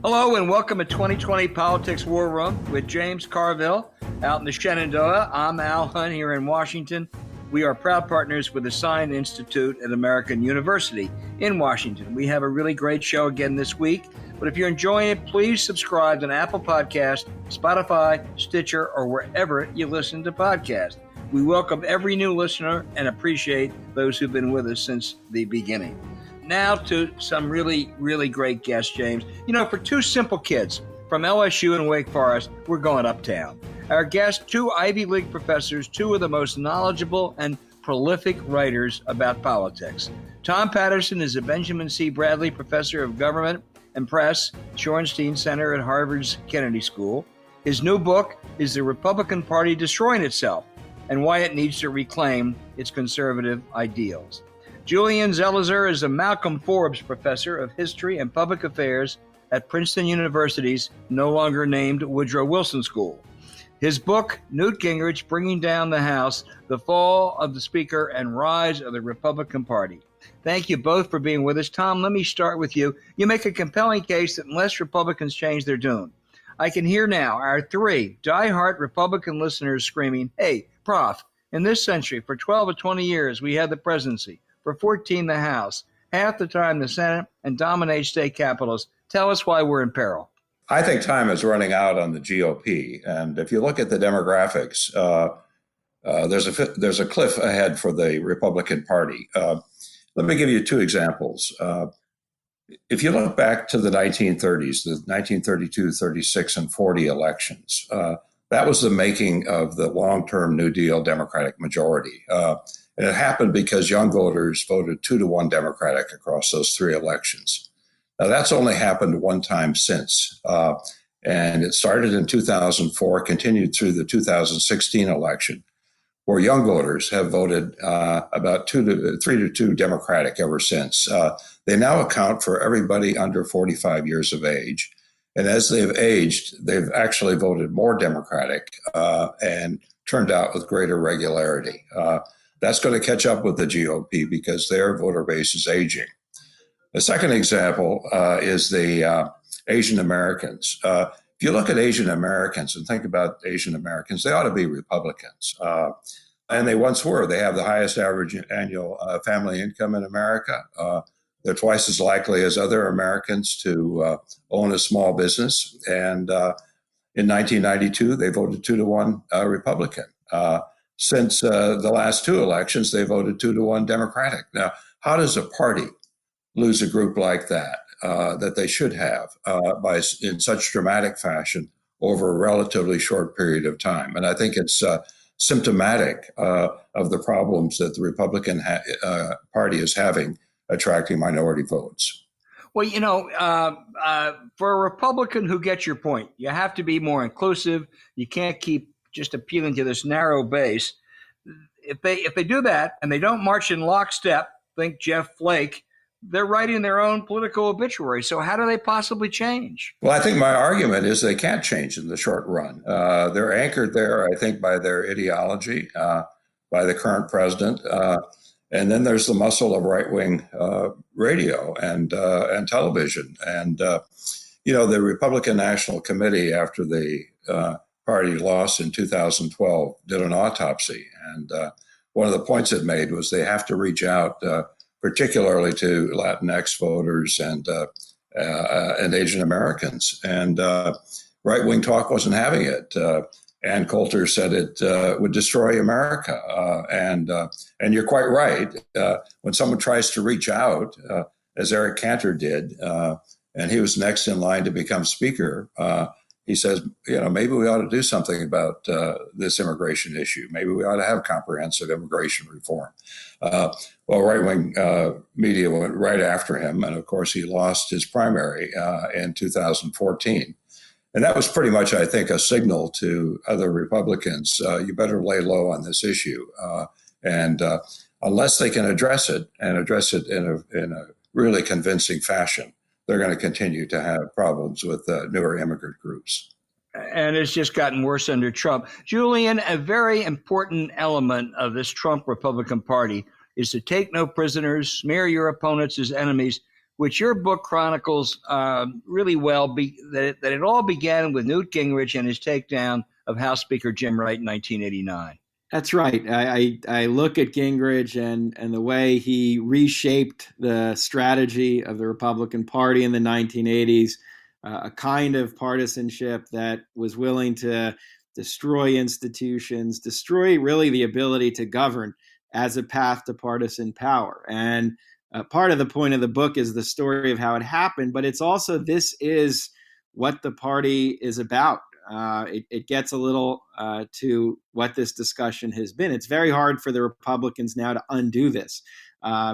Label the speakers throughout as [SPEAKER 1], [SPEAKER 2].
[SPEAKER 1] Hello and welcome to 2020 Politics War Room with James Carville out in the Shenandoah. I'm Al Hunt here in Washington. We are proud partners with the Science Institute at American University in Washington. We have a really great show again this week, but if you're enjoying it, please subscribe to Apple Podcast, Spotify, Stitcher, or wherever you listen to podcasts. We welcome every new listener and appreciate those who've been with us since the beginning. Now to some really, really great guests, James. You know, for two simple kids from LSU and Wake Forest, we're going uptown. Our guests, two Ivy League professors, two of the most knowledgeable and prolific writers about politics. Tom Patterson is a Benjamin C. Bradley Professor of Government and Press, Shorenstein Center at Harvard's Kennedy School. His new book is The Republican Party Destroying Itself and Why It Needs to Reclaim Its Conservative Ideals. Julian Zelizer is a Malcolm Forbes Professor of History and Public Affairs at Princeton University's no longer named Woodrow Wilson School. His book, Newt Gingrich, Bringing Down the House, The Fall of the Speaker and Rise of the Republican Party. Thank you both for being with us. Tom, let me start with you. You make a compelling case that unless Republicans change their tune, I can hear now our three diehard Republican listeners screaming, hey, Prof, in this century, for 12 or 20 years, we had the presidency. For 14, the House, half the time the Senate, and dominate state capitals. Tell us why we're in peril.
[SPEAKER 2] I think time is running out on the GOP. And if you look at the demographics, there's a cliff ahead for the Republican Party. Let me give you two examples. If you look back to the 1930s, the 1932, 36, and 40 elections, that was the making of the long-term New Deal Democratic majority. And it happened because young voters voted 2-1 Democratic across those three elections. Now, that's only happened one time since. And it started in 2004, continued through the 2016 election, where young voters have voted about 3-2 Democratic ever since. They now account for everybody under 45 years of age. And as they've aged, they've actually voted more Democratic and turned out with greater regularity. That's going to catch up with the GOP because their voter base is aging. The second example is the Asian Americans. If you look at Asian Americans and think about Asian Americans, they ought to be Republicans. And they once were. They have the highest average annual family income in America. They're twice as likely as other Americans to own a small business. And in 1992, they voted 2-1 Republican. Since the last two elections, they voted 2-1 Democratic. Now, how does a party lose a group like that, that they should have in such dramatic fashion over a relatively short period of time? And I think it's symptomatic of the problems that the Republican Party is having attracting minority votes.
[SPEAKER 1] Well, you know, for a Republican who gets your point, you have to be more inclusive. You can't keep just appealing to this narrow base. If they do that and they don't march in lockstep, think Jeff Flake, they're writing their own political obituary. So how do they possibly change?
[SPEAKER 2] Well, I think my argument is they can't change in the short run. They're anchored there, I think, by their ideology, by the current president. And then there's the muscle of right-wing radio and television. And, the Republican National Committee, after the party lost in 2012, did an autopsy. And one of the points it made was they have to reach out particularly to Latinx voters and Asian Americans. And right-wing talk wasn't having it. Ann Coulter said it would destroy America. And you're quite right. When someone tries to reach out, as Eric Cantor did, and he was next in line to become speaker, he says, maybe we ought to do something about this immigration issue. Maybe we ought to have comprehensive immigration reform. Right-wing media went right after him. And of course, he lost his primary in 2014. And that was pretty much, I think, a signal to other Republicans, you better lay low on this issue. And unless they can address it and address it in a really convincing fashion, they're going to continue to have problems with newer immigrant groups.
[SPEAKER 1] And it's just gotten worse under Trump. Julian, a very important element of this Trump Republican Party is to take no prisoners, smear your opponents as enemies which your book chronicles really well, that it all began with Newt Gingrich and his takedown of House Speaker Jim Wright in 1989.
[SPEAKER 3] That's right. I look at Gingrich and the way he reshaped the strategy of the Republican Party in the 1980s, a kind of partisanship that was willing to destroy institutions, destroy really the ability to govern as a path to partisan power. And part of the point of the book is the story of how it happened, but it's also this is what the party is about. It gets a little to what this discussion has been. It's very hard for the Republicans now to undo this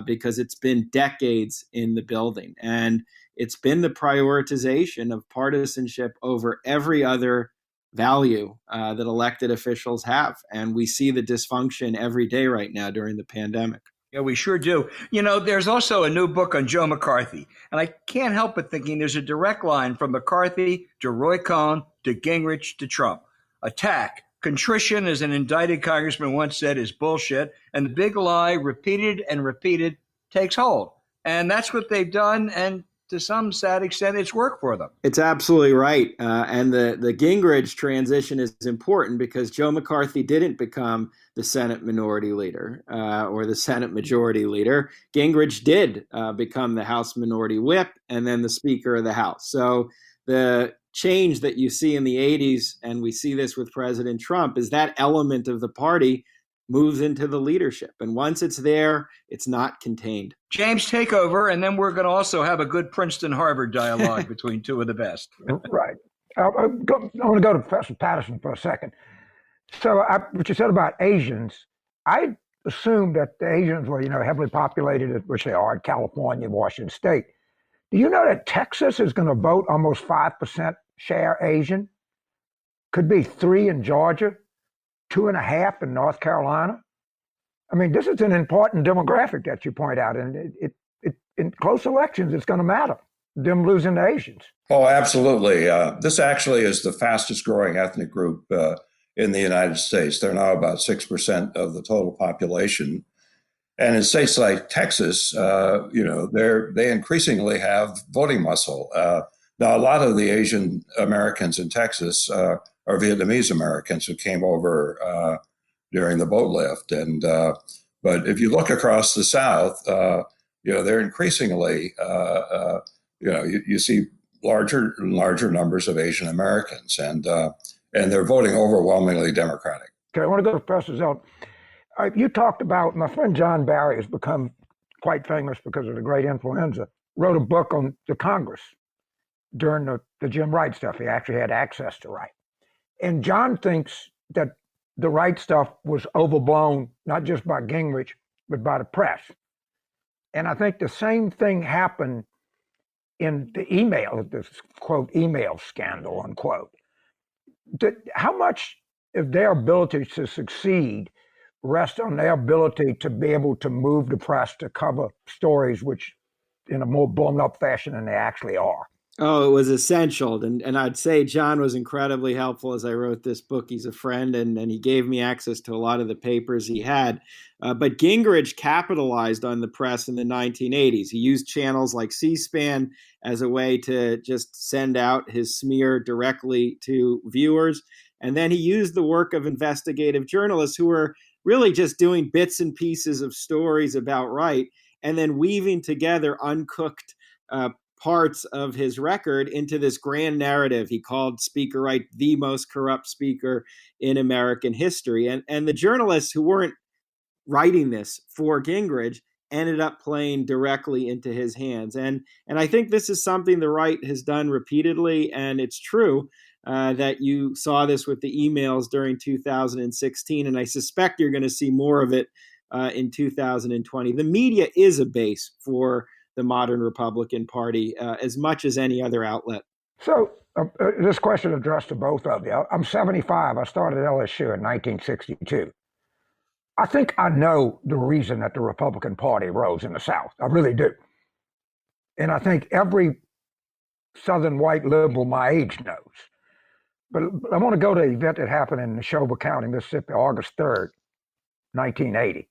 [SPEAKER 3] because it's been decades in the building. And it's been the prioritization of partisanship over every other value that elected officials have. And we see the dysfunction every day right now during the pandemic.
[SPEAKER 1] Yeah, we sure do. There's also a new book on Joe McCarthy. And I can't help but thinking there's a direct line from McCarthy to Roy Cohn to Gingrich to Trump. Attack. Contrition, as an indicted congressman once said, is bullshit. And the big lie, repeated and repeated, takes hold. And that's what they've done. And to some sad extent, it's worked for them.
[SPEAKER 3] It's absolutely right. And the Gingrich transition is important because Joe McCarthy didn't become the Senate minority leader or the Senate majority leader. Gingrich did become the House minority whip and then the Speaker of the House. So the change that you see in the 80s, and we see this with President Trump, is that element of the party moves into the leadership. And once it's there, it's not contained.
[SPEAKER 1] James, take over, and then we're going to also have a good Princeton-Harvard dialogue between two of the best.
[SPEAKER 4] Right. I want to go to Professor Patterson for a second. So what you said about Asians, I assumed that the Asians were, heavily populated, which they are, in California, Washington State. Do you know that Texas is going to vote almost 5% share Asian? Could be 3 in Georgia, 2.5 in North Carolina. I mean, this is an important demographic that you point out, and it in close elections, it's going to matter, them losing the Asians.
[SPEAKER 2] Oh, absolutely. This actually is the fastest growing ethnic group in the United States. They're now about 6% of the total population. And in states like Texas, they increasingly have voting muscle. Now, a lot of the Asian Americans in Texas are Vietnamese Americans who came over during the boat lift. And but if you look across the South, they're increasingly, you see larger and larger numbers of Asian Americans, and they're voting overwhelmingly Democratic.
[SPEAKER 4] Okay, I want to go to Professor Zelt. You talked about, my friend John Barry has become quite famous because of the great influenza, wrote a book on the Congress during the Jim Wright stuff. He actually had access to Wright. And John thinks that the Wright stuff was overblown, not just by Gingrich, but by the press. And I think the same thing happened in the email, this quote, email scandal, unquote. How much of their ability to succeed rests on their ability to be able to move the press to cover stories which in a more blown up fashion than they actually are?
[SPEAKER 3] Oh, it was essential. And I'd say John was incredibly helpful as I wrote this book. He's a friend, and he gave me access to a lot of the papers he had. But Gingrich capitalized on the press in the 1980s. He used channels like C-SPAN as a way to just send out his smear directly to viewers. And then he used the work of investigative journalists who were really just doing bits and pieces of stories about Wright and then weaving together uncooked parts of his record into this grand narrative. He called Speaker Wright the most corrupt speaker in American history. And the journalists who weren't writing this for Gingrich ended up playing directly into his hands. And I think this is something the right has done repeatedly. And it's true that you saw this with the emails during 2016. And I suspect you're going to see more of it in 2020. The media is a base for the modern Republican Party as much as any other outlet.
[SPEAKER 4] So this question addressed to both of you. I'm 75. I started LSU in 1962. I think I know the reason that the Republican Party rose in the South. I really do. And I think every Southern white liberal my age knows. But I want to go to an event that happened in Neshoba County, Mississippi, August 3rd, 1980.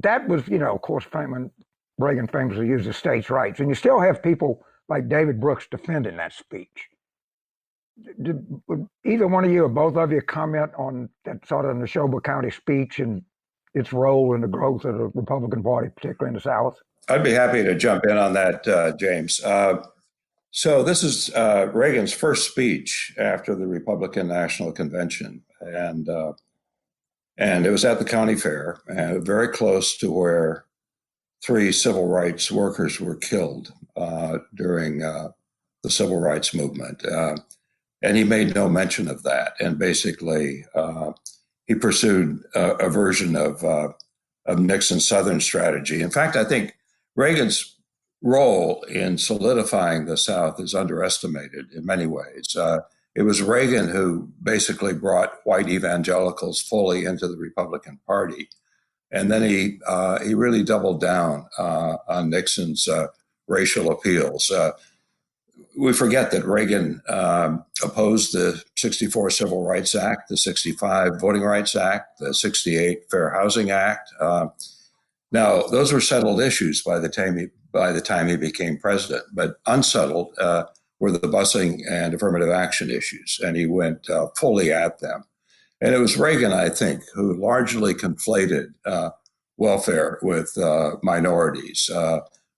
[SPEAKER 4] That was, of course, when Reagan famously used the states' rights. And you still have people like David Brooks defending that speech. Would either one of you or both of you comment on that sort of Neshoba County speech and its role in the growth of the Republican Party, particularly in the South?
[SPEAKER 2] I'd be happy to jump in on that, James. So this is Reagan's first speech after the Republican National Convention, and it was at the county fair, very close to where 3 civil rights workers were killed during the civil rights movement. And he made no mention of that. And basically, he pursued a version of Nixon's Southern strategy. In fact, I think Reagan's role in solidifying the South is underestimated in many ways. It was Reagan who basically brought white evangelicals fully into the Republican Party. And then he really doubled down on Nixon's racial appeals. We forget that Reagan opposed the 64 Civil Rights Act, the 65 Voting Rights Act, the 68 Fair Housing Act. Now, those were settled issues by the time he became president, but unsettled were the busing and affirmative action issues, and he went fully at them. And it was Reagan, I think, who largely conflated welfare with minorities,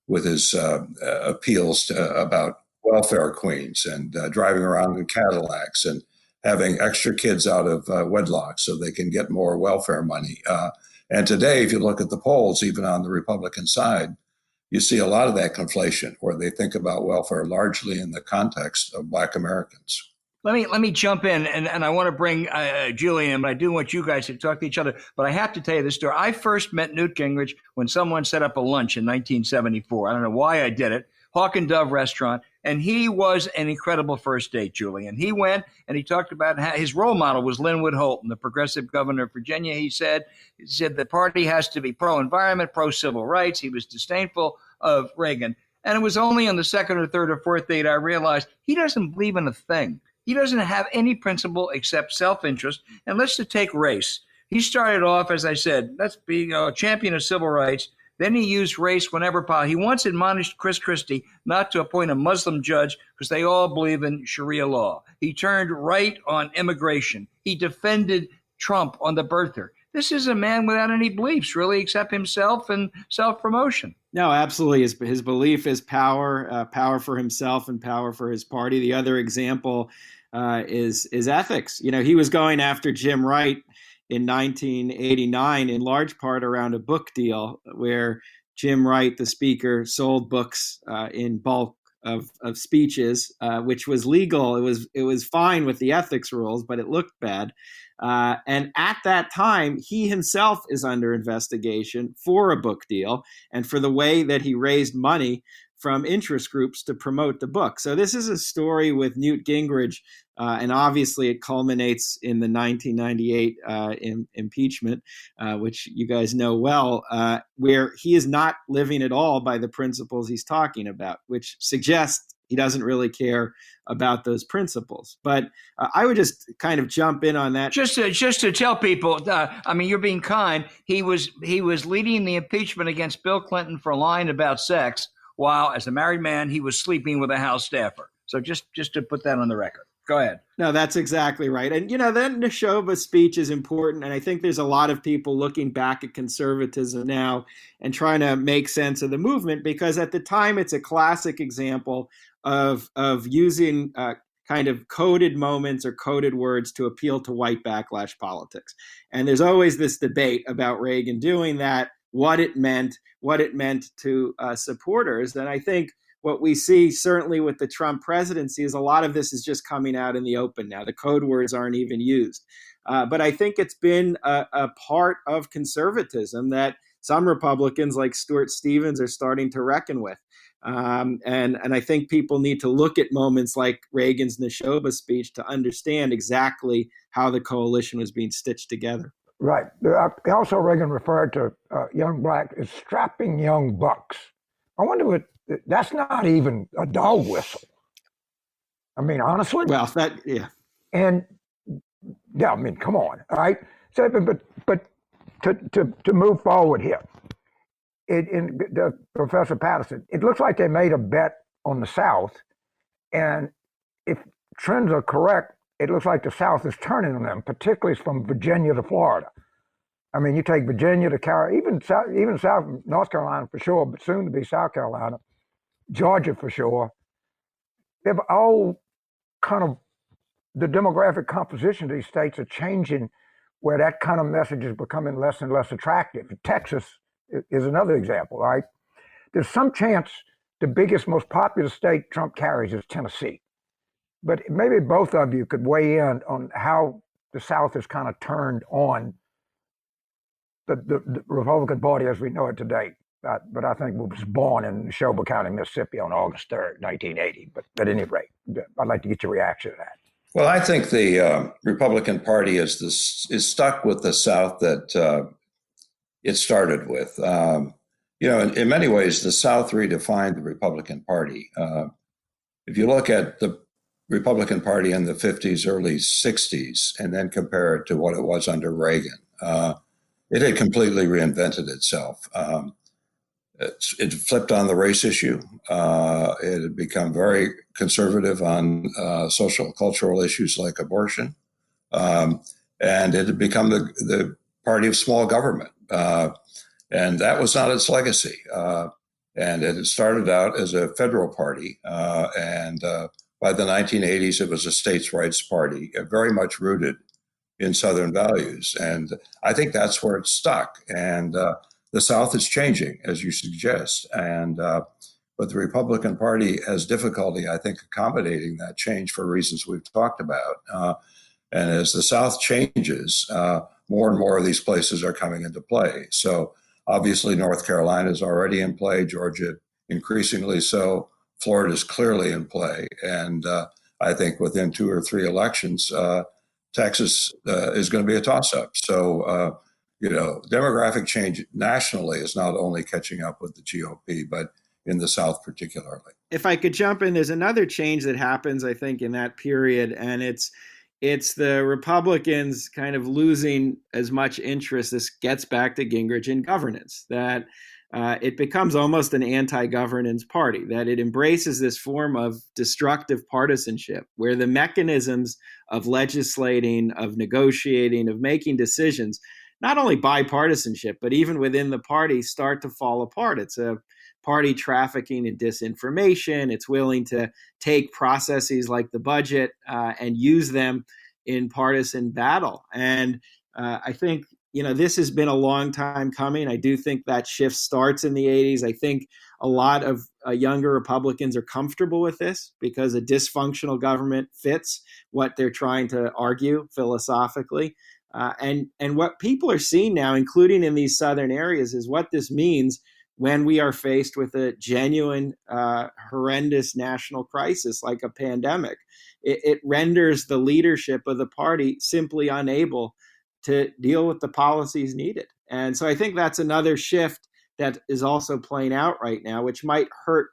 [SPEAKER 2] with his appeals about welfare queens and driving around in Cadillacs and having extra kids out of wedlock so they can get more welfare money. And today, if you look at the polls, even on the Republican side, you see a lot of that conflation where they think about welfare largely in the context of Black Americans.
[SPEAKER 1] Let me jump in, and I want to bring Julian, but I do want you guys to talk to each other. But I have to tell you this story. I first met Newt Gingrich when someone set up a lunch in 1974. I don't know why I did it. Hawk and Dove restaurant. And he was an incredible first date, Julian. He went and he talked about how his role model was Linwood Holton, the progressive governor of Virginia. He said the party has to be pro-environment, pro-civil rights. He was disdainful of Reagan. And it was only on the second or third or fourth date I realized he doesn't believe in a thing. He doesn't have any principle except self-interest. And let's just take race. He started off, as I said, let's be a champion of civil rights. Then he used race whenever possible. He once admonished Chris Christie not to appoint a Muslim judge because they all believe in Sharia law. He turned right on immigration. He defended Trump on the birther. This is a man without any beliefs, really, except himself and self-promotion.
[SPEAKER 3] No, absolutely. His belief is power, power for himself and power for his party. The other example is ethics. You know, he was going after Jim Wright in 1989, in large part around a book deal where Jim Wright, the speaker, sold books in bulk of speeches, which was legal. It was fine with the ethics rules, but it looked bad. And at that time, he himself is under investigation for a book deal and for the way that he raised money from interest groups to promote the book. So this is a story with Newt Gingrich, and obviously it culminates in the 1998 impeachment, which you guys know well, where he is not living at all by the principles he's talking about, which suggests he doesn't really care about those principles. But I would just kind of jump in on that.
[SPEAKER 1] Just to tell people, I mean, you're being kind. He was leading the impeachment against Bill Clinton for lying about sex, while as a married man, he was sleeping with a House staffer. So just to put that on the record. Go ahead.
[SPEAKER 3] No, that's exactly right. And, you know, that Neshoba speech is important. And I think there's a lot of people looking back at conservatism now and trying to make sense of the movement, because at the time, it's a classic example of using kind of coded moments or coded words to appeal to white backlash politics. And there's always this debate about Reagan doing that, what it meant to supporters. And I think what we see certainly with the Trump presidency is a lot of this is just coming out in the open now. The code words aren't even used. But I think it's been a part of conservatism that some Republicans like Stuart Stevens are starting to reckon with. And I think people need to look at moments like Reagan's Neshoba speech to understand exactly how the coalition was being stitched together.
[SPEAKER 4] Right. Also, Reagan referred to young black as strapping young bucks. I wonder what, that's not even a dog whistle. I mean, honestly.
[SPEAKER 3] Well, yeah.
[SPEAKER 4] And yeah, I mean, come on, all right. So, but to move forward here, Professor Patterson, it looks like they made a bet on the South, and if trends are correct, it looks like the South is turning on them, particularly from Virginia to Florida. I mean, you take Virginia to even South North Carolina for sure, but soon to be South Carolina, Georgia for sure. They've all kind of, the demographic composition of these states are changing, where that kind of message is becoming less and less attractive. Texas is another example, right? There's some chance the biggest, most popular state Trump carries is Tennessee. But maybe both of you could weigh in on how the South has kind of turned on the Republican Party as we know it today. But I think it was born in Neshoba County, Mississippi on August 3rd, 1980. But at any rate, I'd like to get your reaction to that.
[SPEAKER 2] Well, I think the Republican Party is stuck with the South that it started with. In many ways, the South redefined the Republican Party. If you look at the Republican Party in the 50s, early 60s, and then compare it to what it was under Reagan, it had completely reinvented itself. It flipped on the race issue. It had become very conservative on social, cultural issues like abortion. And it had become the party of small government. And that was not its legacy. And it had started out as a federal party. And by the 1980s, it was a states' rights party, very much rooted in Southern values. And I think that's where it's stuck. And the South is changing, as you suggest. But the Republican Party has difficulty, I think, accommodating that change for reasons we've talked about. And as the South changes, more and more of these places are coming into play. So obviously, North Carolina is already in play, Georgia increasingly so, Florida is clearly in play. And I think within 2 or 3 elections, Texas is going to be a toss-up. So, demographic change nationally is not only catching up with the GOP, but in the South particularly.
[SPEAKER 3] If I could jump in, there's another change that happens, I think, in that period, and it's the Republicans kind of losing as much interest. This gets back to Gingrich in governance, that it becomes almost an anti-governance party, that it embraces this form of destructive partisanship where the mechanisms of legislating, of negotiating, of making decisions, not only bipartisanship, but even within the party, start to fall apart. It's a party trafficking in disinformation. It's willing to take processes like the budget and use them in partisan battle. And I think, this has been a long time coming. I do think that shift starts in the 80s. I think a lot of younger Republicans are comfortable with this because a dysfunctional government fits what they're trying to argue philosophically. And what people are seeing now, including in these southern areas, is what this means when we are faced with a genuine, horrendous national crisis like a pandemic. It renders the leadership of the party simply unable to deal with the policies needed. And so I think that's another shift that is also playing out right now, which might hurt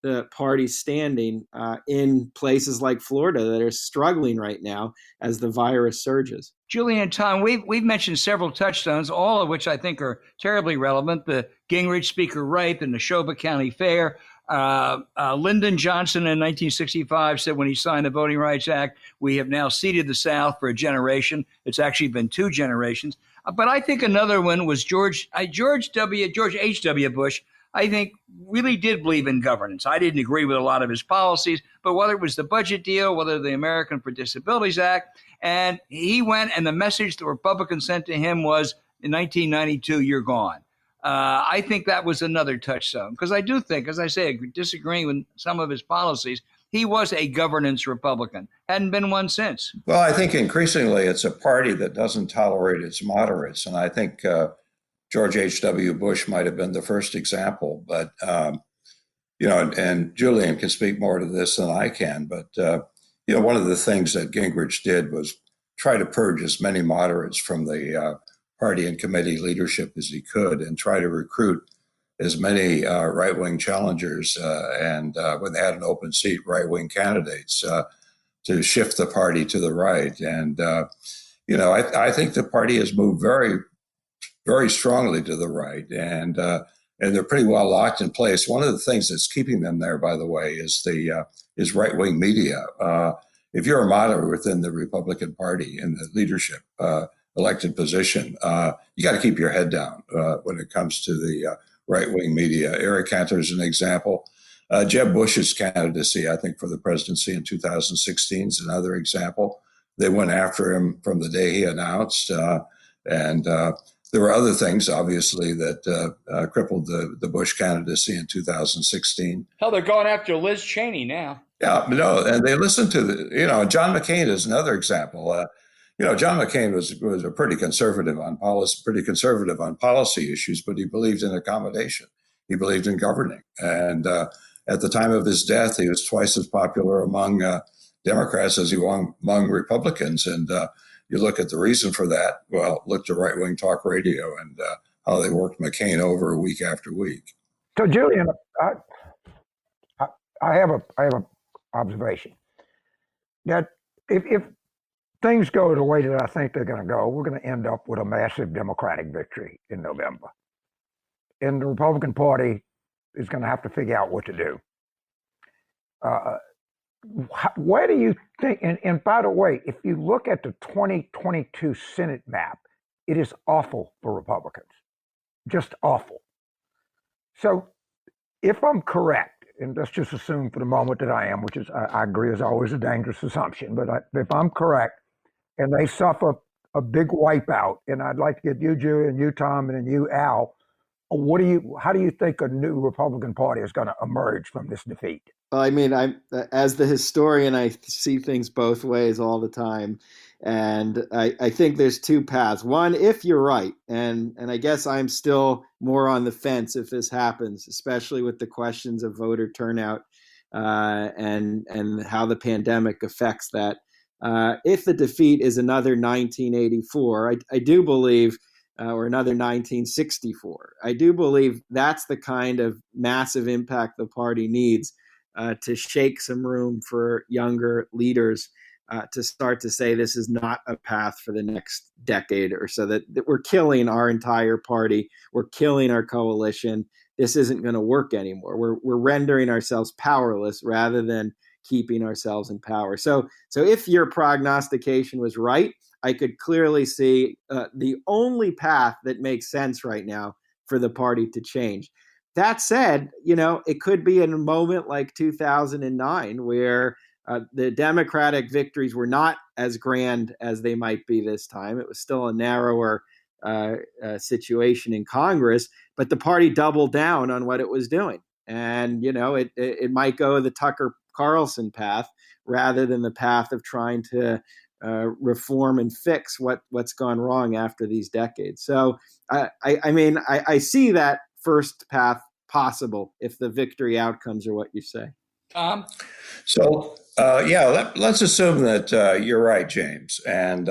[SPEAKER 3] the party's standing in places like Florida that are struggling right now as the virus surges.
[SPEAKER 1] Julian and Tom, we've mentioned several touchstones, all of which I think are terribly relevant. The Gingrich Speaker Ripe and the Neshoba County Fair. Lyndon Johnson in 1965 said when he signed the Voting Rights Act, we have now seeded the South for a generation. It's actually been 2 generations. But I think another one was George H.W. Bush, I think really did believe in governance. I didn't agree with a lot of his policies, but whether it was the budget deal, whether the American for Disabilities Act, and he went, and the message the Republicans sent to him was, in 1992, you're gone. I think that was another touchstone, because I do think, as I say, disagreeing with some of his policies, he was a governance Republican. Hadn't been one since.
[SPEAKER 2] Well, I think increasingly it's a party that doesn't tolerate its moderates. And I think George H.W. Bush might have been the first example. But, and Julian can speak more to this than I can. But, one of the things that Gingrich did was try to purge as many moderates from the party and committee leadership as he could and try to recruit as many right-wing challengers and when they had an open seat, right-wing candidates to shift the party to the right. And, I think the party has moved very, very strongly to the right. And and they're pretty well locked in place. One of the things that's keeping them there, by the way, is right-wing media. If you're a moderate within the Republican Party in the leadership elected position, you got to keep your head down when it comes to the right-wing media. Eric Cantor is an example. Jeb Bush's candidacy, I think, for the presidency in 2016 is another example. They went after him from the day he announced, and there were other things, obviously, that crippled the Bush candidacy in 2016.
[SPEAKER 1] Hell, they're going after Liz Cheney now.
[SPEAKER 2] Yeah, no, and they listened to John McCain is another example. John McCain was a pretty conservative on policy issues, but he believed in accommodation. He believed in governing, and at the time of his death, he was twice as popular among Democrats as he was among Republicans. And you look at the reason for that. Well, look to right-wing talk radio and how they worked McCain over week after week.
[SPEAKER 4] So, Julian, I have a observation that if things go the way that I think they're going to go, we're going to end up with a massive Democratic victory in November, and the Republican Party is going to have to figure out what to do. Where do you think, and by the way, if you look at the 2022 Senate map, it is awful for Republicans, just awful. So if I'm correct, and let's just assume for the moment that I am, which is, I agree, is always a dangerous assumption, but if I'm correct, and they suffer a big wipeout, and I'd like to get you, Julian, you, Tom, and then you, Al, how do you think a new Republican Party is going to emerge from this defeat?
[SPEAKER 3] Well, I mean, as the historian, I see things both ways all the time. And I think there's two paths. One, if you're right, and I guess I'm still more on the fence if this happens, especially with the questions of voter turnout and how the pandemic affects that. If the defeat is another 1984, I do believe, or another 1964, I do believe that's the kind of massive impact the party needs to shake some room for younger leaders to start to say this is not a path for the next decade or so, that we're killing our entire party. We're killing our coalition. This isn't going to work anymore. We're rendering ourselves powerless rather than keeping ourselves in power. So if your prognostication was right, I could clearly see the only path that makes sense right now for the party to change. That said, it could be in a moment like 2009 where the Democratic victories were not as grand as they might be this time. It was still a narrower situation in Congress, but the party doubled down on what it was doing. And, it might go the Tucker Carlson path rather than the path of trying to reform and fix what's gone wrong after these decades. So, I see that first path possible if the victory outcomes are what you say.
[SPEAKER 2] So, let's assume that you're right, James, and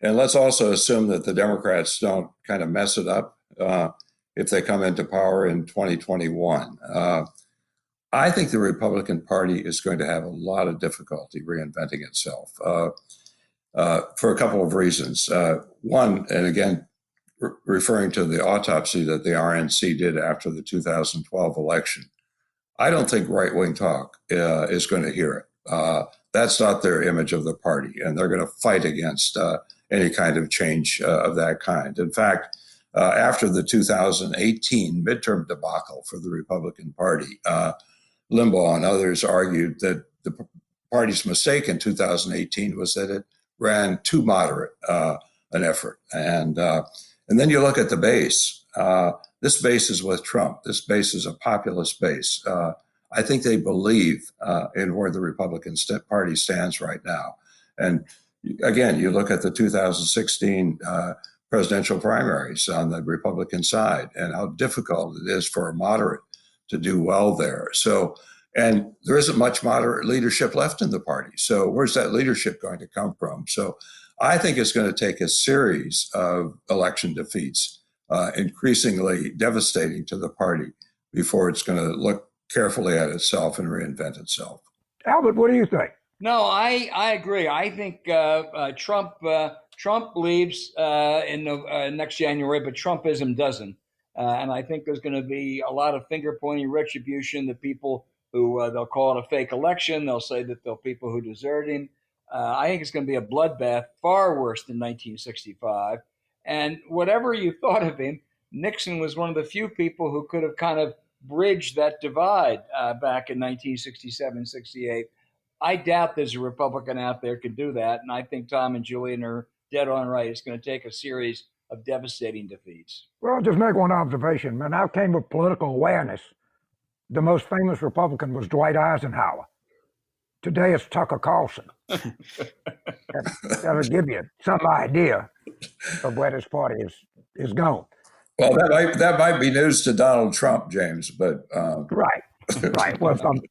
[SPEAKER 2] let's also assume that the Democrats don't kind of mess it up if they come into power in 2021. I think the Republican Party is going to have a lot of difficulty reinventing itself for a couple of reasons. One, and again, referring to the autopsy that the RNC did after the 2012 election, I don't think right-wing talk is going to hear it. That's not their image of the party, and they're going to fight against any kind of change of that kind. In fact, after the 2018 midterm debacle for the Republican Party, Limbaugh and others argued that the party's mistake in 2018 was that it ran too moderate an effort. And then you look at the base. This base is with Trump. This base is a populist base. I think they believe in where the Republican Party stands right now. And again, you look at the 2016 presidential primaries on the Republican side and how difficult it is for a moderate to do well there. So, and there isn't much moderate leadership left in the party. So where's that leadership going to come from? So I think it's going to take a series of election defeats, increasingly devastating to the party, before it's going to look carefully at itself and reinvent itself.
[SPEAKER 4] Albert, what do you think?
[SPEAKER 1] No, I agree. I think Trump leaves in next January, but Trumpism doesn't. And I think there's going to be a lot of finger pointing retribution. The people who they'll call it a fake election. They'll say that they're people who deserted him. I think it's going to be a bloodbath far worse than 1965. And whatever you thought of him, Nixon was one of the few people who could have kind of bridged that divide back in 1967, 68. I doubt there's a Republican out there could do that. And I think Tom and Julian are dead on right. It's going to take a series of devastating defeats.
[SPEAKER 4] Well, I'll just make one observation. When I came with political awareness, the most famous Republican was Dwight Eisenhower. Today it's Tucker Carlson. That'll give you some idea of where this party is going.
[SPEAKER 2] Well, that might be news to Donald Trump, James, but
[SPEAKER 4] right. Well,
[SPEAKER 2] I'm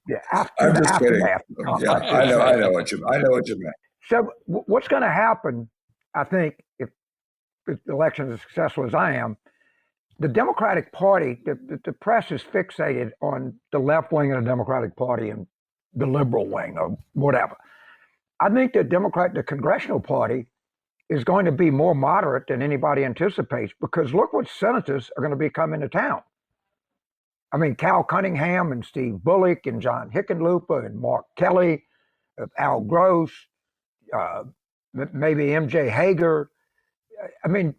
[SPEAKER 2] just kidding. Yeah, I know what you meant.
[SPEAKER 4] So, what's going to happen? I think if the election is as successful as I am, the Democratic Party, the press is fixated on the left wing of the Democratic Party and the liberal wing or whatever. I think the Congressional Party is going to be more moderate than anybody anticipates, because look what senators are going to be coming to town. I mean, Cal Cunningham and Steve Bullock and John Hickenlooper and Mark Kelly, Al Gross, maybe MJ Hager. I mean,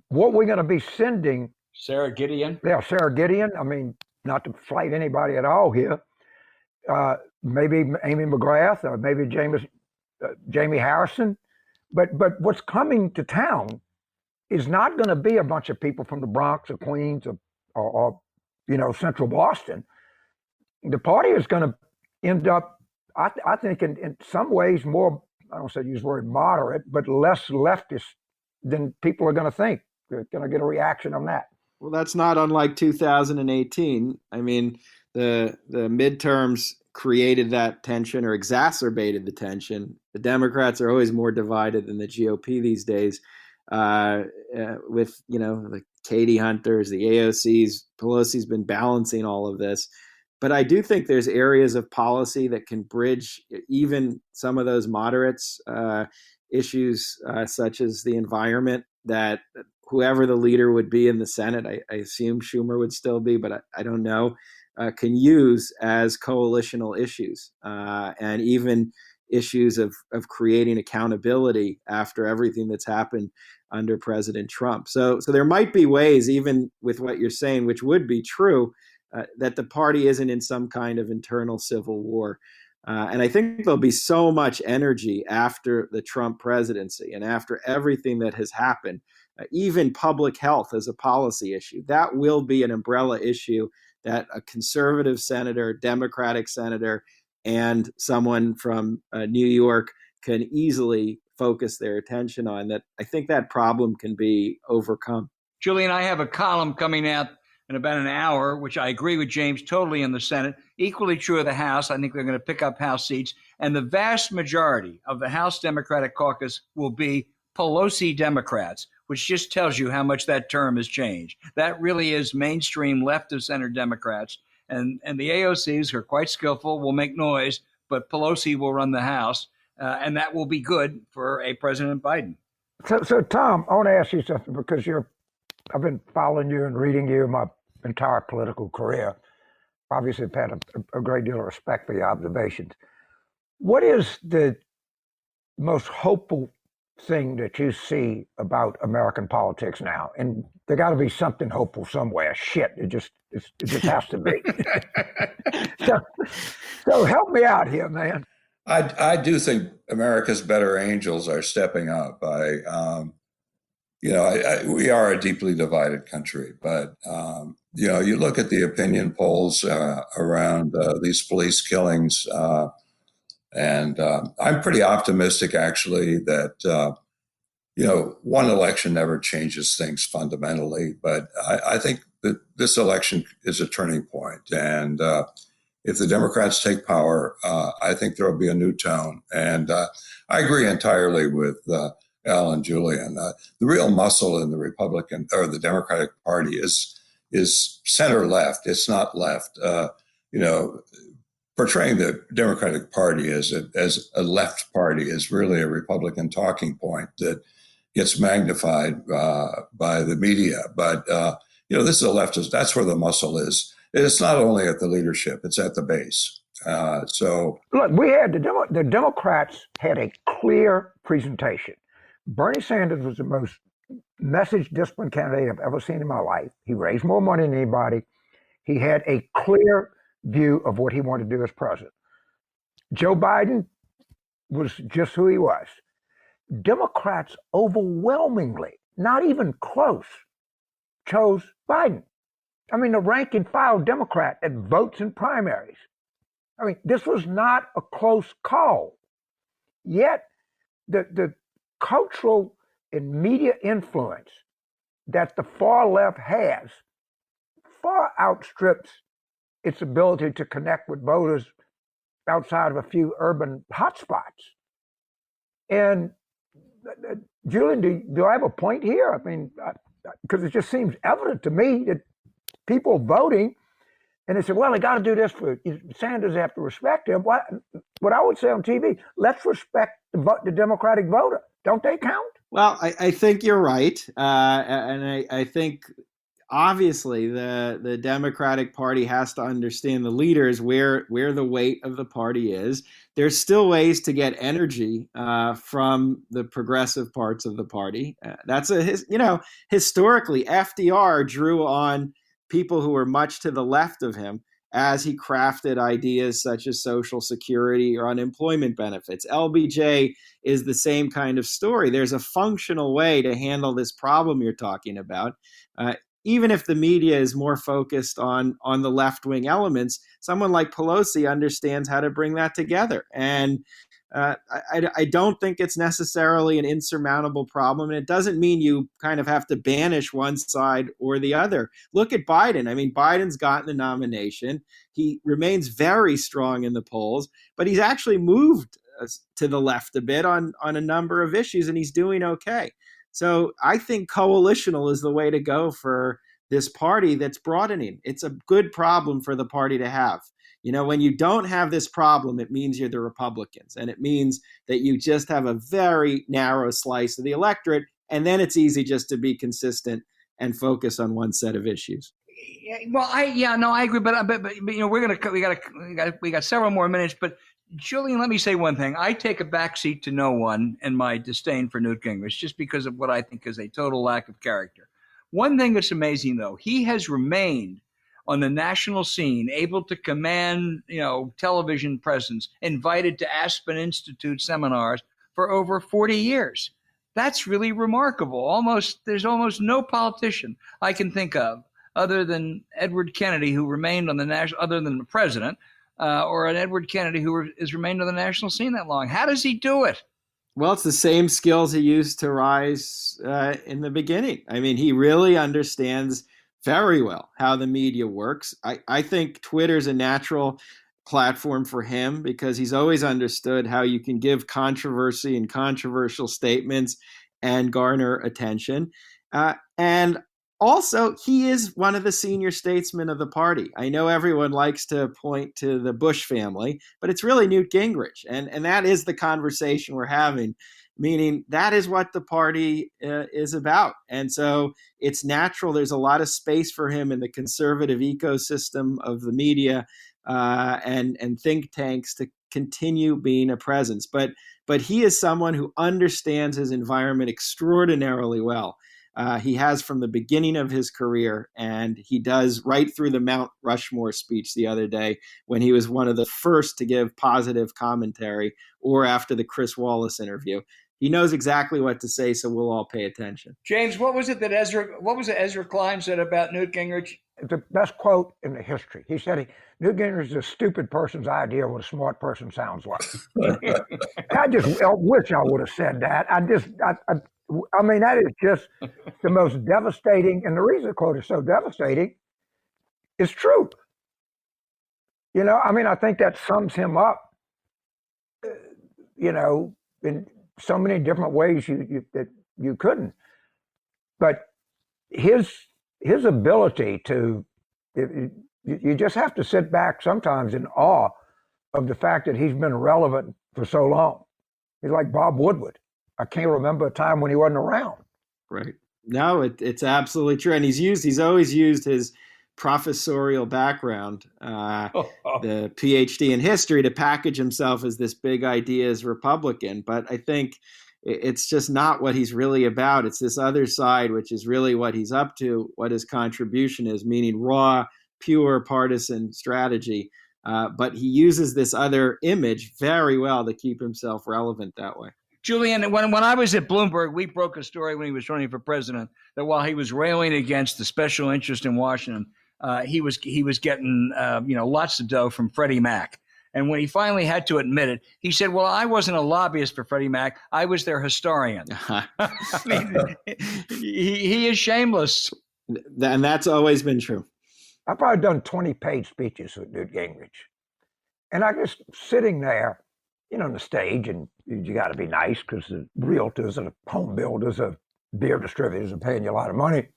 [SPEAKER 4] what we're going to be sending.
[SPEAKER 1] Sarah Gideon.
[SPEAKER 4] Yeah, Sarah Gideon. I mean, not to slight anybody at all here. Maybe Amy McGrath or maybe Jamie Harrison. But what's coming to town is not going to be a bunch of people from the Bronx or Queens or Central Boston. The party is going to end up, I think, in some ways more, I don't say use the word moderate, but less leftist than people are going to think. They're going to get a reaction on that.
[SPEAKER 3] Well, that's not unlike 2018. I mean, the midterms created that tension or exacerbated the tension. The Democrats are always more divided than the GOP these days, with, the Katie Hunters, the AOCs. Pelosi's been balancing all of this. But I do think there's areas of policy that can bridge even some of those moderates, issues such as the environment, that whoever the leader would be in the Senate, I assume Schumer would still be, but I don't know, can use as coalitional issues, and even issues of creating accountability after everything that's happened under President Trump. So there might be ways, even with what you're saying, which would be true, that the party isn't in some kind of internal civil war. And I think there'll be so much energy after the Trump presidency and after everything that has happened, even public health as a policy issue. That will be an umbrella issue that a conservative senator, Democratic senator, and someone from New York can easily focus their attention on. That I think that problem can be overcome.
[SPEAKER 1] Julian, I have a column coming out in about an hour, which I agree with James totally in the Senate. Equally true of the House. I think they're going to pick up House seats. And the vast majority of the House Democratic caucus will be Pelosi Democrats, which just tells you how much that term has changed. That really is mainstream left of center Democrats. And the AOCs, who are quite skillful, will make noise, but Pelosi will run the House. And that will be good for a President Biden.
[SPEAKER 4] So Tom, I want to ask you something, because I've been following you and reading you my entire political career. Obviously, I've had a great deal of respect for your observations. What is the most hopeful thing that you see about American politics now? And there got to be something hopeful somewhere. Shit, it just has to be. so help me out here, man.
[SPEAKER 2] I do think America's better angels are stepping up. We are a deeply divided country, but you look at the opinion polls around these police killings, and I'm pretty optimistic, actually, that one election never changes things fundamentally, but I think that this election is a turning point, and if the Democrats take power, I think there will be a new tone. And I agree entirely with Al and Julian. The real muscle in the Republican or the Democratic Party is center left. It's not left. Portraying the Democratic Party as a left party is really a Republican talking point that gets magnified by the media. But This is a leftist. That's where the muscle is. It's not only at the leadership; it's at the base. So
[SPEAKER 4] look, we had the Democrats had a clear presentation. Bernie Sanders was the most message disciplined candidate I've ever seen in my life. He raised more money than anybody. He had a clear view of what he wanted to do as president. Joe Biden was just who he was. Democrats overwhelmingly, not even close, chose Biden. I mean, the rank and file Democrat that votes in primaries. I mean, this was not a close call. Yet, the cultural and media influence that the far left has far outstrips its ability to connect with voters outside of a few urban hotspots. And Julian, do I have a point here? I mean, because it just seems evident to me that people voting, and they say, well, they got to do this for Sanders, they have to respect him. What I would say on TV, let's respect the Democratic voter. Don't they count?
[SPEAKER 3] Well, I think you're right. And I think obviously the Democratic Party has to understand the leaders where the weight of the party is. There's still ways to get energy from the progressive parts of the party. Historically, FDR drew on people who were much to the left of him as he crafted ideas such as Social Security or unemployment benefits. LBJ is the same kind of story. There's a functional way to handle this problem you're talking about. Even if the media is more focused on the left-wing elements, someone like Pelosi understands how to bring that together. And I don't think it's necessarily an insurmountable problem. And it doesn't mean you kind of have to banish one side or the other. Look at Biden. I mean, Biden's gotten the nomination. He remains very strong in the polls, but he's actually moved to the left a bit on a number of issues, and he's doing okay. So I think coalitional is the way to go for this party that's broadening. It's a good problem for the party to have. When you don't have this problem, it means you're the Republicans, and it means that you just have a very narrow slice of the electorate, and then it's easy just to be consistent and focus on one set of issues.
[SPEAKER 1] I agree, but we got several more minutes. But Julian, let me say one thing. I take a backseat to no one in my disdain for Newt Gingrich, just because of what I think is a total lack of character. One thing that's amazing, though, he has remained on the national scene, able to command, television presence, invited to Aspen Institute seminars for over 40 years. That's really remarkable. There's almost no politician I can think of other than Edward Kennedy who remained on the national, other than the president, or an Edward Kennedy who has remained on the national scene that long. How does he do it?
[SPEAKER 3] Well, it's the same skills he used to rise in the beginning. I mean, he really understands very well how the media works. I think Twitter's a natural platform for him because he's always understood how you can give controversy and controversial statements and garner attention. And also, he is one of the senior statesmen of the party. I know everyone likes to point to the Bush family, but it's really Newt Gingrich. And that is the conversation we're having, meaning that is what the party is about. And so it's natural. There's a lot of space for him in the conservative ecosystem of the media and think tanks to continue being a presence. But he is someone who understands his environment extraordinarily well. He has from the beginning of his career, and he does right through the Mount Rushmore speech the other day when he was one of the first to give positive commentary, or after the Chris Wallace interview. He knows exactly what to say, so we'll all pay attention.
[SPEAKER 1] James, what was it Ezra Klein said about Newt Gingrich?
[SPEAKER 4] The best quote in the history. He said, Newt Gingrich is a stupid person's idea of what a smart person sounds like. I just wish I would have said that. I mean, that is just the most devastating. And the reason the quote is so devastating is true. I think that sums him up, in so many different ways that you couldn't. But his ability to, you just have to sit back sometimes in awe of the fact that he's been relevant for so long. He's like Bob Woodward. I can't remember a time when he wasn't around.
[SPEAKER 3] Right. No, it's absolutely true. And he's always used his professorial background, the PhD in history, to package himself as this big ideas Republican. But I think it's just not what he's really about. It's this other side, which is really what he's up to, what his contribution is, meaning raw, pure partisan strategy. But he uses this other image very well to keep himself relevant that way.
[SPEAKER 1] Julian, when I was at Bloomberg, we broke a story when he was running for president that while he was railing against the special interest in Washington, he was getting lots of dough from Freddie Mac. And when he finally had to admit it, he said, "Well, I wasn't a lobbyist for Freddie Mac. I was their historian." I mean, he is shameless,
[SPEAKER 3] and that's always been true.
[SPEAKER 4] I've probably done 20-page speeches with Newt Gingrich, and I just sitting there, on the stage, and you got to be nice because the realtors and the home builders, the beer distributors are paying you a lot of money.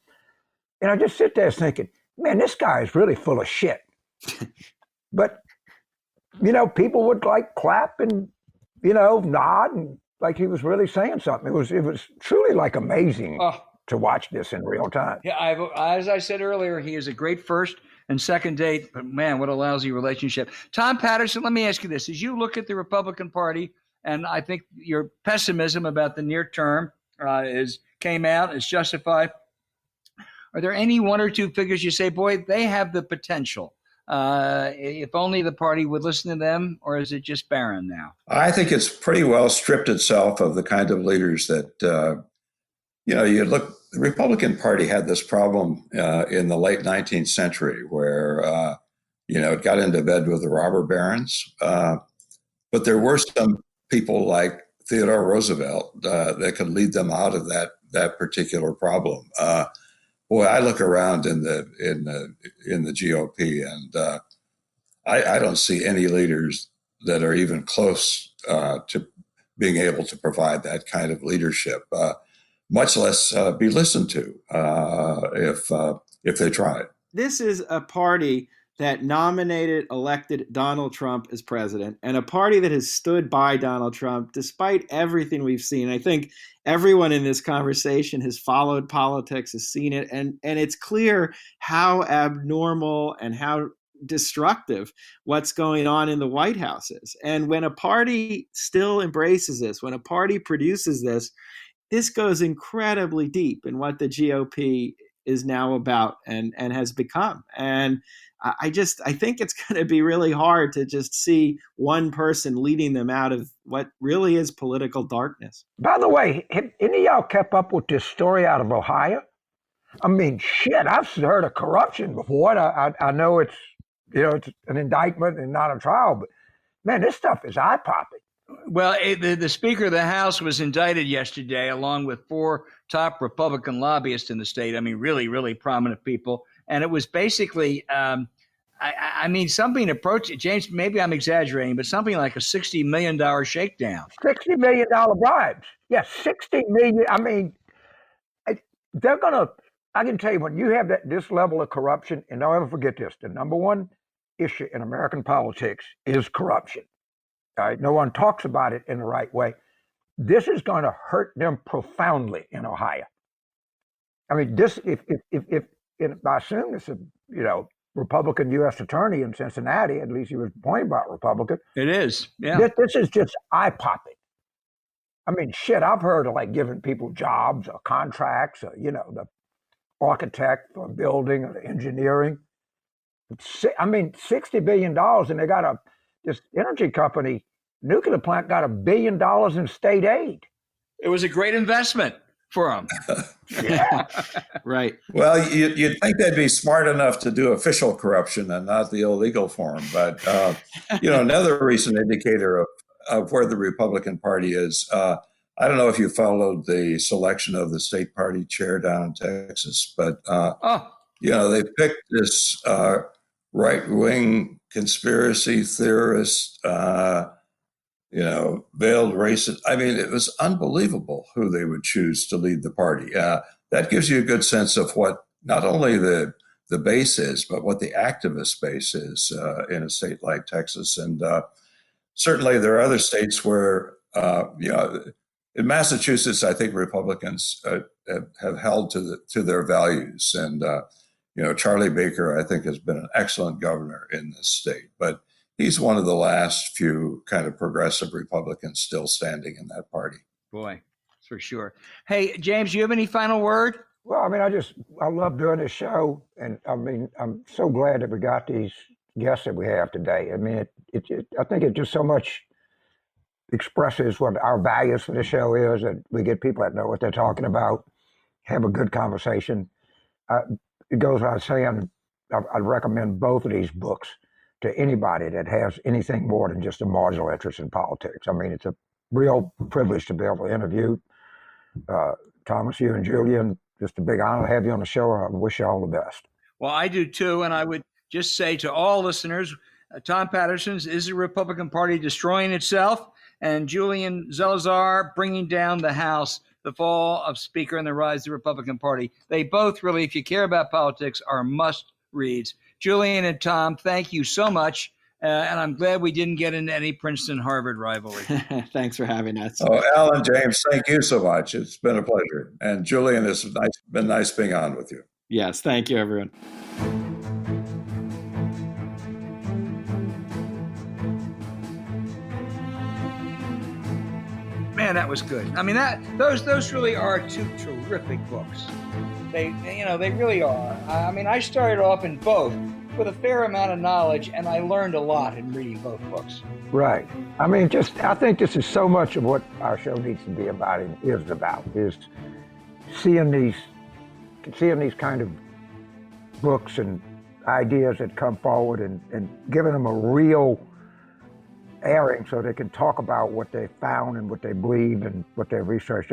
[SPEAKER 4] And I just sit there thinking, man, this guy is really full of shit. But, people would clap and, nod and like he was really saying something. It was truly amazing to watch this in real time.
[SPEAKER 1] Yeah, as I said earlier, he is a great first and second date, but man, what a lousy relationship. Tom Patterson, let me ask you this. As you look at the Republican Party, and I think your pessimism about the near term came out, is justified, are there any one or two figures you say, boy, they have the potential? If only the party would listen to them, or is it just barren now?
[SPEAKER 2] I think it's pretty well stripped itself of the kind of leaders that, you look, the Republican Party had this problem in the late 19th century where, it got into bed with the robber barons. But there were some people like Theodore Roosevelt that could lead them out of that particular problem. Boy, I look around in the GOP, and I don't see any leaders that are even close to being able to provide that kind of leadership, much less be listened to if they tried.
[SPEAKER 3] This is a party that elected Donald Trump as president, and a party that has stood by Donald Trump despite everything we've seen. I think everyone in this conversation has followed politics, has seen it, and it's clear how abnormal and how destructive what's going on in the White House is. And when a party still embraces this, when a party produces this goes incredibly deep in what the GOP is now about and has become. And I think it's going to be really hard to just see one person leading them out of what really is political darkness.
[SPEAKER 4] By the way, any of y'all kept up with this story out of Ohio? I mean, shit, I've heard of corruption before. I know it's an indictment and not a trial, but man, this stuff is eye-popping.
[SPEAKER 1] Well, the Speaker of the House was indicted yesterday, along with 4 top Republican lobbyists in the state. I mean, really, really prominent people. And it was basically, something approaching, James, maybe I'm exaggerating, but something like a $60 million shakedown.
[SPEAKER 4] $60 million bribes. Yes, $60 million. I mean, they're going to, I can tell you, when you have this level of corruption, and don't ever forget this, the number one issue in American politics is corruption. All right, no one talks about it in the right way. This is going to hurt them profoundly in Ohio. I mean, this if I assume it's a Republican U.S. attorney in Cincinnati, at least he was pointing about Republican.
[SPEAKER 1] It is, yeah.
[SPEAKER 4] This is just eye-popping. I mean, shit, I've heard of giving people jobs or contracts, or the architect for building or the engineering. I mean, $60 billion, and they got this energy company, nuclear plant, got $1 billion in state aid.
[SPEAKER 1] It was a great investment for them.
[SPEAKER 4] Yeah.
[SPEAKER 3] Right.
[SPEAKER 2] Well, you'd think they'd be smart enough to do official corruption and not the illegal form. But, another recent indicator of where the Republican Party is, I don't know if you followed the selection of the state party chair down in Texas, but, they picked this right-wing conspiracy theorist, veiled racist. I mean, it was unbelievable who they would choose to lead the party. That gives you a good sense of what not only the base is, but what the activist base is in a state like Texas. And certainly there are other states where, in Massachusetts, I think Republicans have held to their values, and Charlie Baker, I think, has been an excellent governor in this state, but he's one of the last few kind of progressive Republicans still standing in that party.
[SPEAKER 1] Boy, for sure. Hey, James, you have any final word?
[SPEAKER 4] Well, I mean, I love doing this show, and I mean, I'm so glad that we got these guests that we have today. I mean, I think it just so much expresses what our values for the show is, that we get people that know what they're talking about, have a good conversation. It goes without saying, I'd recommend both of these books to anybody that has anything more than just a marginal interest in politics. I mean, it's a real privilege to be able to interview Thomas, you and Julian. Just a big honor to have you on the show. I wish you all the best.
[SPEAKER 1] Well, I do too, and I would just say to all listeners, Tom Patterson's Is the Republican Party Destroying Itself? And Julian Zelizer, Bringing Down the House, The Fall of Speaker and the Rise of the Republican Party. They both really, if you care about politics, are must-reads. Julian and Tom, thank you so much. And I'm glad we didn't get into any Princeton-Harvard rivalry.
[SPEAKER 3] Thanks for having us.
[SPEAKER 2] Oh, Alan, James, thank you so much. It's been a pleasure. And Julian, it's been nice being on with you.
[SPEAKER 3] Yes, thank you, everyone.
[SPEAKER 1] Man, that was good. I mean, those really are two terrific books. They really are. I mean, I started off in both with a fair amount of knowledge, and I learned a lot in reading both books.
[SPEAKER 4] Right. I mean, I think this is so much of what our show needs to be about, is seeing these kind of books and ideas that come forward and giving them a real airing so they can talk about what they found and what they believe and what they've researched.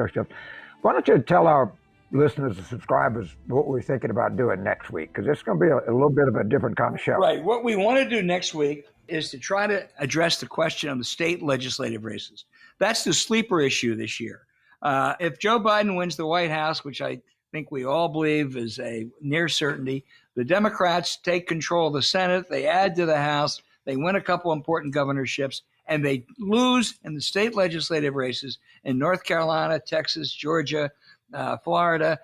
[SPEAKER 4] Why don't you tell our listeners and subscribers what we're thinking about doing next week? Because it's going to be a little bit of a different kind of show.
[SPEAKER 1] Right. What we want to do next week is to try to address the question of the state legislative races. That's the sleeper issue this year. If Joe Biden wins the White House, which I think we all believe is a near certainty, the Democrats take control of the Senate, they add to the House, they win a couple important governorships, and they lose in the state legislative races in North Carolina, Texas, Georgia, Florida,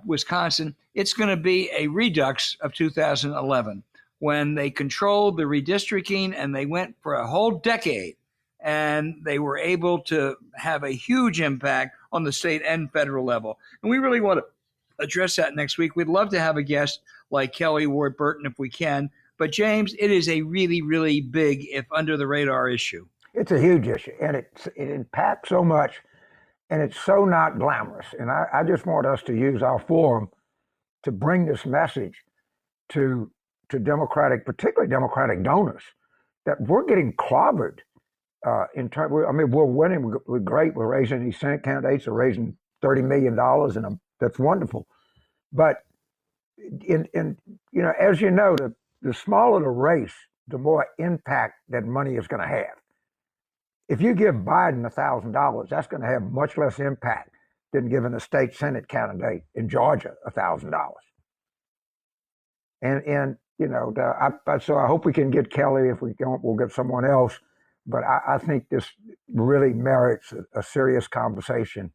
[SPEAKER 1] Wisconsin. It's going to be a redux of 2011 when they controlled the redistricting and they went for a whole decade and they were able to have a huge impact on the state and federal level. And we really want to address that next week. We'd love to have a guest like Kelly Ward Burton if we can. But James, it is a really, really big, if under the radar issue.
[SPEAKER 4] It's a huge issue, and it impacts so much, and it's so not glamorous. And I just want us to use our forum to bring this message to particularly Democratic donors, that we're getting clobbered. I mean, we're winning. We're great. We're raising these Senate candidates are raising $30 million, and that's wonderful. But as you know, the smaller the race, the more impact that money is going to have. If you give Biden $1,000, that's going to have much less impact than giving a state Senate candidate in Georgia $1,000. So I hope we can get Kelly. If we don't, we'll get someone else. But I think this really merits a serious conversation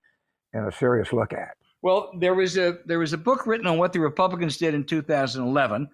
[SPEAKER 4] and a serious look at.
[SPEAKER 1] Well, there was a book written on what the Republicans did in 2011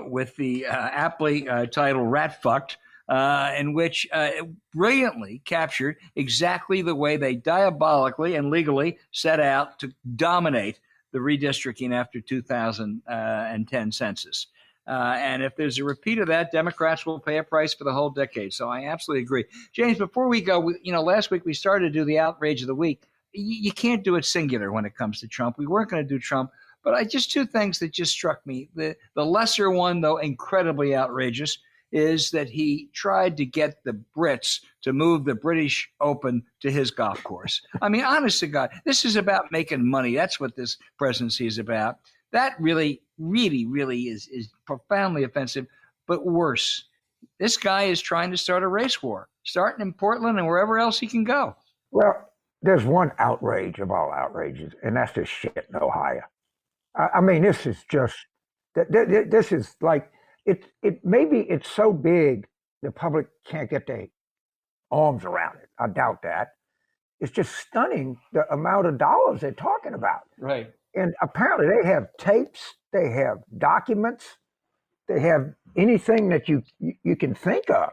[SPEAKER 1] with the aptly titled "Rat Fucked," in which it brilliantly captured exactly the way they diabolically and legally set out to dominate the redistricting after 2010 census. And if there's a repeat of that, Democrats will pay a price for the whole decade. So I absolutely agree. James, before we go, last week we started to do the outrage of the week. You can't do it singular when it comes to Trump. We weren't going to do Trump, but two things that just struck me. The lesser one, though incredibly outrageous, is that he tried to get the Brits to move the British Open to his golf course. I mean, honest to God, this is about making money. That's what this presidency is about. That really, really, really is profoundly offensive, but worse. This guy is trying to start a race war, starting in Portland and wherever else he can go.
[SPEAKER 4] Well, there's one outrage of all outrages, and that's this shit in Ohio. I mean, this is just, this is like, maybe it's so big the public can't get their arms around it. I doubt that. It's just stunning the amount of dollars they're talking about.
[SPEAKER 1] Right.
[SPEAKER 4] And apparently they have tapes, they have documents, they have anything that you can think of.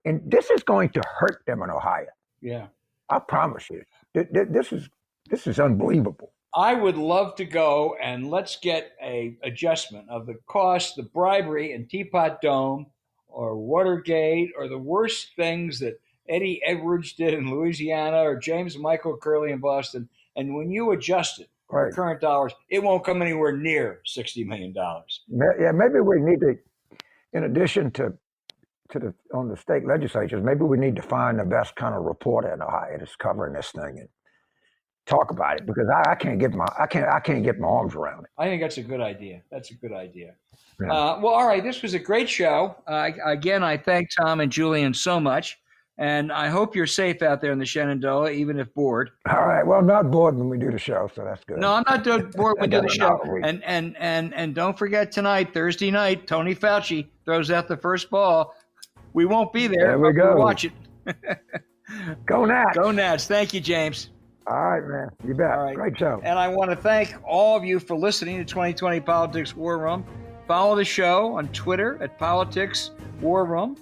[SPEAKER 4] And this is going to hurt them in Ohio.
[SPEAKER 1] Yeah.
[SPEAKER 4] I promise you. This is unbelievable.
[SPEAKER 1] I would love to go, and let's get a adjustment of the cost, the bribery in Teapot Dome or Watergate or the worst things that Eddie Edwards did in Louisiana or James Michael Curley in Boston. And when you adjust it for
[SPEAKER 4] Right.
[SPEAKER 1] current dollars, it won't come anywhere near $60 million.
[SPEAKER 4] Yeah, maybe we need to, in addition to on the state legislatures, maybe we need to find the best kind of reporter in Ohio that's covering this thing and talk about it, because I can't get my arms around it.
[SPEAKER 1] I think that's a good idea.
[SPEAKER 4] Yeah.
[SPEAKER 1] Well, all right. This was a great show. Again, I thank Tom and Julian so much, and I hope you're safe out there in the Shenandoah, even if bored.
[SPEAKER 4] All right. Well, I'm not bored when we do the show, so that's good.
[SPEAKER 1] No, I'm not bored when we do the show.
[SPEAKER 4] week.
[SPEAKER 1] And don't forget tonight, Thursday night, Tony Fauci throws out the first ball. We won't be there.
[SPEAKER 4] There we
[SPEAKER 1] but we'll
[SPEAKER 4] go.
[SPEAKER 1] watch it.
[SPEAKER 4] Go Nats.
[SPEAKER 1] Go Nats. Thank you, James.
[SPEAKER 4] All right, man. You bet.
[SPEAKER 1] All right.
[SPEAKER 4] Great show.
[SPEAKER 1] And I want to thank all of you for listening to 2020 Politics War Room. Follow the show on Twitter at Politics War Room.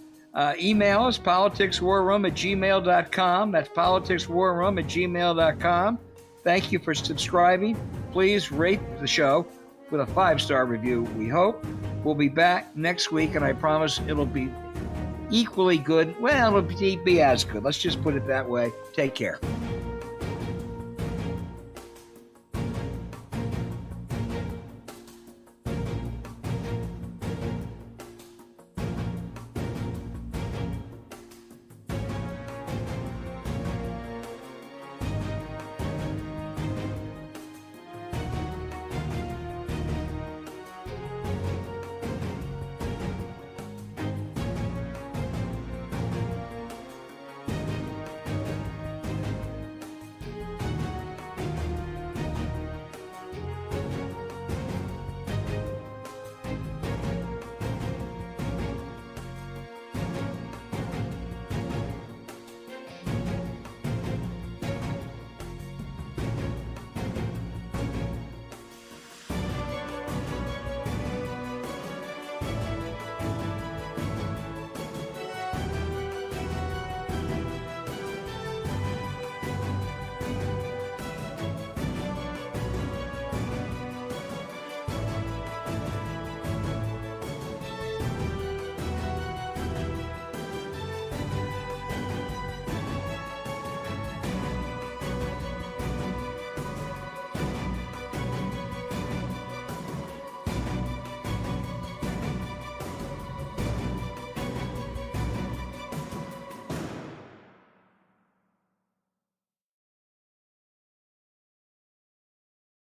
[SPEAKER 1] Email us, politicswarroom@gmail.com. That's politicswarroom@gmail.com. Thank you for subscribing. Please rate the show with a 5-star review, we hope. We'll be back next week, and I promise it'll be equally good. Well, it'll be as good. Let's just put it that way. Take care.